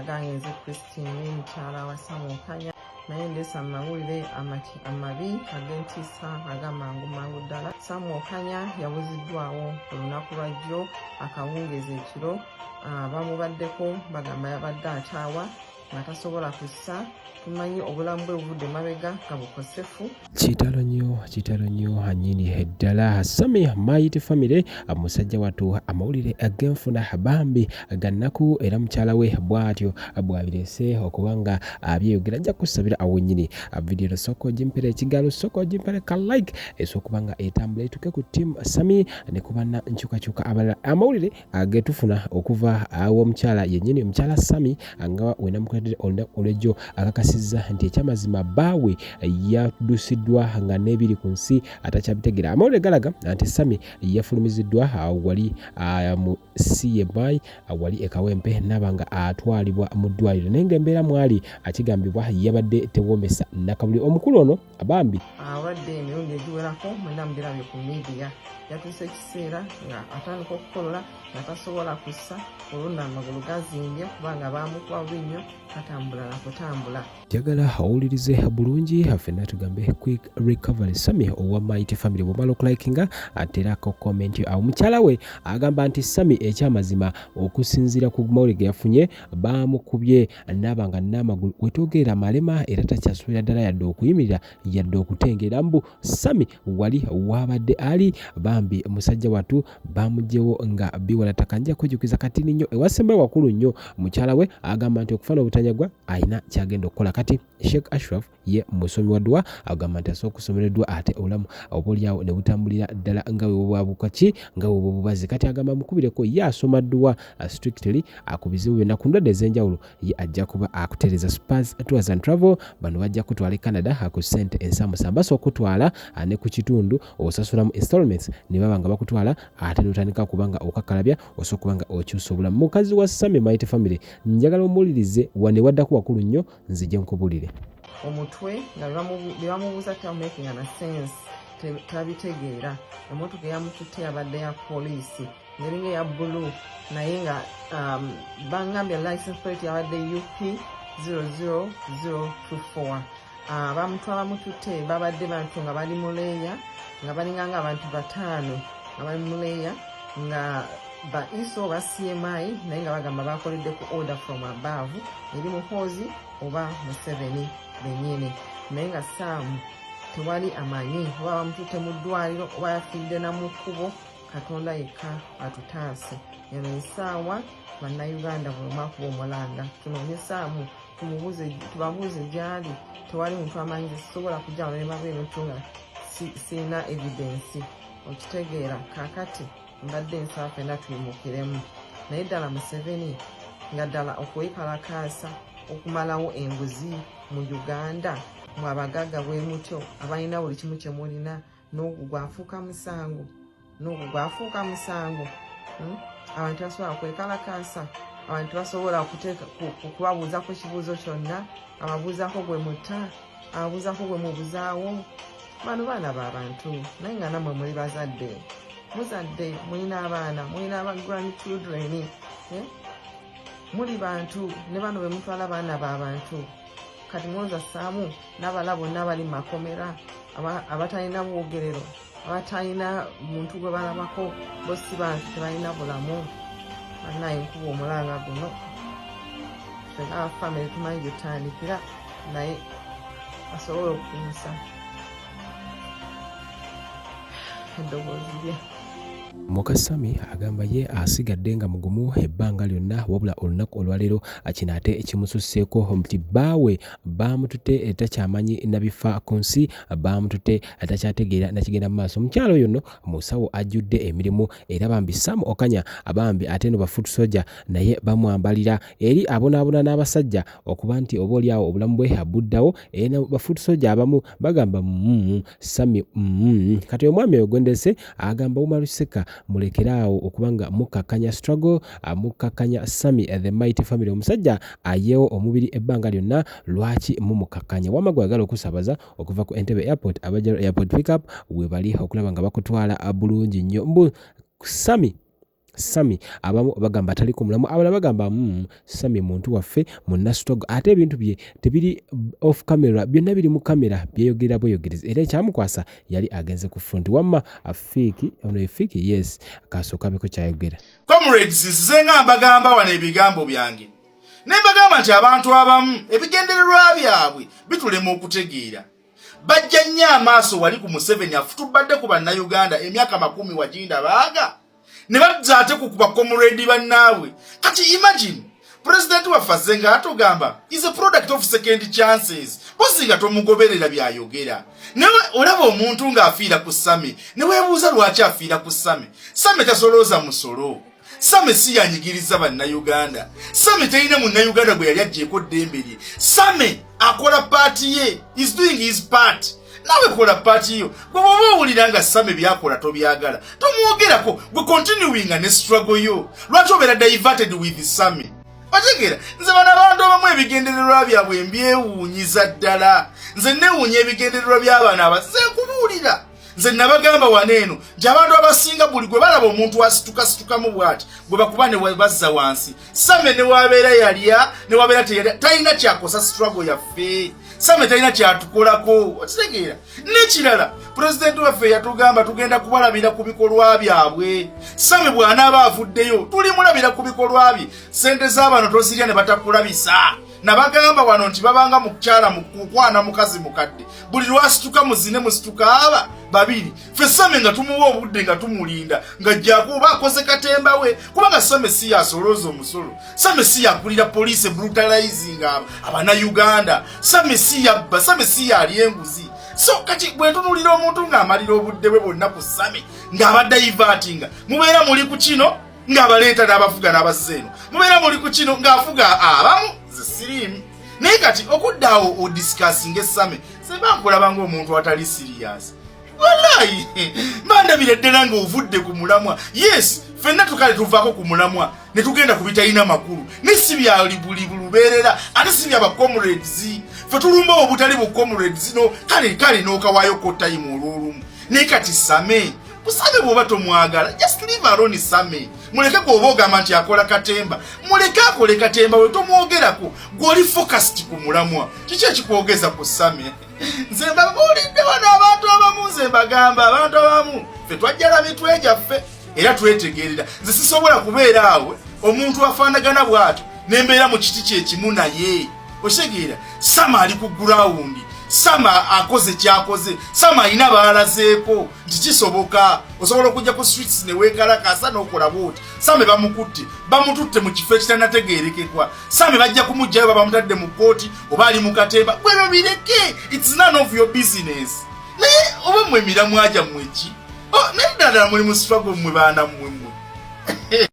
agangenze Christine mukyala wa Samukanya naye ndeesa amawulire amabi ag'entiisa ag'amangu ddala. Samukanya yabuziddwawo olunaku lwa jjo akawungeezi ekiro. Bamubaddeko bagamba yabadde akyawa nga tasobola kussa. Tumanyi obulamu bwe buvudde mabega nga bukosefu. Kitalo nnyo hanyini eddala. Sami Mighty Family musajja wattu amawulire ag'enfuna bambi gannaku era mukyala we bw'atyo bw'abirese okuba nga abyeyogera ajja kusabira awo nnyini. Video soko jimpere ekigalo soko jimpere ka like esookuba nga etambula etuke ku team Sami ne kubana nkyukakyuka abalala amawulire agetufuna okuva omukyala yennyini mukyala Sami nga wena mukwedde olwejjo akakasizza nti ekyamazima bbaawe yadusiddwa nga n'ebiri ku nsi atakyabitegeera. Amawulire galaga nti Sami yafulumiziddwa wali mu CMI wali ekawempe nabanga atwalibwa mu ddwaliro naye ng'embeera mwali akigambibwa yabadde tewoomesa nakabuli. Omukulu ono abambi awadde emirundi egiwerako mwena mugirabye ku media. Yatuuse ekiseera nga atandika okukolola nga tasobola kussa olunda amagulu gazimbye kubanga baamukuba nnyo katambula na kutambula. Njagala awulirize bulungi ffenna tugambe quick recovery Sami owa Mighty Family. Bw'omala okulikinga aterako comment awo. Mukyala we agamba nti Sami ekyamazima okusinziira ku mawulire ge yafunye baamukubye nabanga n'amagulu wetogera malema era takyasobola ddala yadde okuyimirira yadde okutengeera mbu Sami wali wabadde ali bambi musajja wattu bamugyewo nga biwalataka. Nja kujjukiza katini nnyo ewasembayo wakulu nnyo mukyala we agamba nti okufana obutanyagwa ayina kyagenda okukola. Kati Sheikh Ashraf ye musomi wa dduwa agamba nti asobola okusomereddwa ate obulamu obuliawo ne butambulira ddala nga we bwabukaki nga we bubazi. Kati agamba mukubireko ye asoma dduwa strictly akubizibu byonna ku ndwadde ez'enjawulo ye ajja kuba akutereeza. Spurs Tours and Travel bano bajja kutwala Canada ku ssente ensamusa basobola okutwala ne ku kitundu osasula mu installments ne baba nga bakutwala ate n'otandika kubanga okakalabya osobola kubanga okyusa obulamu. Mukazi wa Sami Mighty Family njagala omuwulirize wane waddako wakulu nnyo nzije nkubulire. Omutwe nga bye bamubuuza making na sense tabitegeera. Emmotoka eyamututte yabadde ya poliisi ngeringa eya bbulu naye nga bangambye license plate yabadde UP 00024. Bamutwala mututte babadde bantu nga bali muleeya nga balinganga abantu bataano nga bali muleeya nga ba ISO ba CMI naye nga bagamba bakoledde ku order from above eri muhoozi oba Museveni bennyini naye nga Saamu tewali amanyi oba bamututte mu ddwaliro oba yafiiridde na mu kkubo. Katonda yekka atutaase. Eno essaawa bannayuganda buli omu akuba omulanga tunoonye Saamu tubabuuze gyali. Tewali muntu amanyi sisobola kujja mulema bw'ebitu nga sirina evidensi okitegeera. Kaakati mbadde nsaba ffenna tuyimukiremu naye ddala Museveni nga ddala okwekalakaasa okumalawo enguzi mu Uganda mu abagagga bwe mutyo abalina buli kimu kye mulina n'ogwo gwafuuka musango. Abantu basobola kwekalakaasa, abantu basobola kubabuuzako ekibuuzo kyonna, ababuuzako gwe mutta, ababuuzako gwe mubuzaawo. Bano baana b'abantu naye nga nammwe muli bazadde, muzadde mulina abaana, mulina aba grandchildren, muli bantu ne bano be mutwala baana b'abantu. Kati mwoza Saamu n'abala bonna abali mu makomera abatalina bwogerero, abatalina muntu gwe balabako bosi bantu tebalina bulamu. Bannaye nkuba omulanga guno ffenna famire tumanyi gyetutandikira naye asobole okukunsa eddoboozi lye. Muka Sami agamba ye asigadde nga mugumu ebbanga lyonna wabula olunaku olwaleero kino ate ekimususseeko nti bbaawe baamututte etakyamanyi nabifa ku nsi, baamututte atakyategeera nakigenda mu maaso. Omukyalo oyo nno musawo ajjudde emirimu era bambi Sam Okanya abambi ate no bafuutu soja naye bamwambalira eri abonaabona n'abasajja okuba nti obaoliawo obulamu bwe abuddawo era bafuutu soja abamu bagamba Sami kati omwami oyo gwendese agamba umaluseka mulekeraawo okubanga mukakanya struggle mukakanya Sami the Mighty Family omusajja ayeewo omubiri ebbanga lyonna lwaki mumukakanya. Wamagwa agala okusabaza okuva ku Entebbe Airport Abajjalo Airport pickup we bali okulaba nga bakutwala bulungi nnyo. Mbu Sami Sami abamu bagamba tali ku mulamu, abala bagamba Sami muntu waffe munnasitogo, ate ebintu bye tebiri off camera, byonna biri mu kamera byeyogera bweyogereza. Era ekyamukwasa yali agenze ku front wamma Fiiki yes kasooka biko kyayogera. Comrades, nze nga mbagamba wano ebigambo byange ne mbagamba nti abantu abamu ebigendererwa byabwe bitulema okutegeera. Bajja nnyo amaaso wali ku Museveni afutubadde ku bannayuganda emyaka 10 waginda baaga ne bazza ate ku bakomredi bannaabwe. Kati imagine president wa Fazenga atugamba is a product of second chances. Bosinga tomugoberera byayogera. Newe olaba omuntu ng'afiira ku Sami ne weebuuza lwaki afiira ku Sami. Sami tasolooza musolo. Sami si yanyigiriza bannayuganda. Sami teyina munnayuganda gwe yali aggyeko ddembe lye. Sami akola paati ye, is doing his part. Nawe kola paati yo. Gwe bw'oba owulira nga Sami byakola tobyagala, tomwogerako, gwe continuing ne struggle yo. Lwaki obeera diverted with Sami? Otegera, nze bano abantu abamu ebigendererwa byabwe mbyewuunyiza ddala. Nze nneewuunya ebigendererwa by'abaana abaze kubuulira. Nze nabagamba waneeno nti abantu abasinga buli gwe balaba omuntu asituka-situkamu bw'ati gwe bakuba ne bazza wansi. Sami ne wabeera yalya ne wabeera teyalya talina kyakosa struggle yaffe. Sami talina kyatukolako. Okitegeera? N'ekirala pulezidenti waffe yatugamba tugenda kubalabira ku bikolwa byabwe. Sami bw'anaaba avuddeyo tulimulabira ku bikolwa bye. Ssente z'abano tozirya ne batakulabisa. Nabagamba wano nti babanga mukyala mukukwana mukazi mukadde buli lwasituka muzine musituka aba babiri. Ffe Sami nga tumuwa obudde nga tumulinda ng'ajjaako oba akoze katemba we, kubanga Sami si yasolooza omusolo. Sami si yakulira police brutalizing abannayuganda. Sami si yabba. Sami si yalya enguzi. So kati bwe ntunulira omuntu ng'amalira obudde bwe bwonna ku Sami ng'abadde divertinga, mubeera muli ku kino ng'abaleeta n'abavuga n'abazza eno, mubeera muli ku kino ng'avuga abamu sirimu. Naye kati okuddaawo odiscussing Sami seba nkulaba ng'omuntu atali serious. Wallahi mbandabira ddala ng'ovudde ku mulamwa. Yes, ffenna tukale tuvaako ku mulamwa ne tugenda ku bitalina makulu ne si bya buli lubeerera ate si bya bacomrades. Ffe tulumba obutali bu comrades no kale n'okawaayo ko time olw'olumu. Naye kati Sami bw'oba tomwagala just leave alone Sami. Muleke gwoba ogamba nti akola katemba, muleke akole katemba we tomwogerako, gw'oli focused ku mulamwa. Kiki ekikwogeza ku Sami? Nze mbabuulidde wano abantu abamu, nze mbagamba abantu abamu ffe twajjala mitwe gyaffe era twetegerera. Nze sisobola kubeera awe omuntu afaanagana bw'atyo nembeera mu kiti kyekimu naye. Otegeera? Sami ali ku ground. Sami akoze kyakoze. Sami alina baalazeeko nti kisoboka. Osobola okujja ku streets ne weekalakasa n'okola bwoti. Sami bamututte mu kifo ekitanategeerekekwa. Sami bajja kumugjayo bamutadde mu kooti oba ali mu katemba. Bwebyo bireke. It's none of your business. Naye oba mmwe emiramwa gyammwe ki? Naye ddala muli mu struggle mmwe baana mmwe.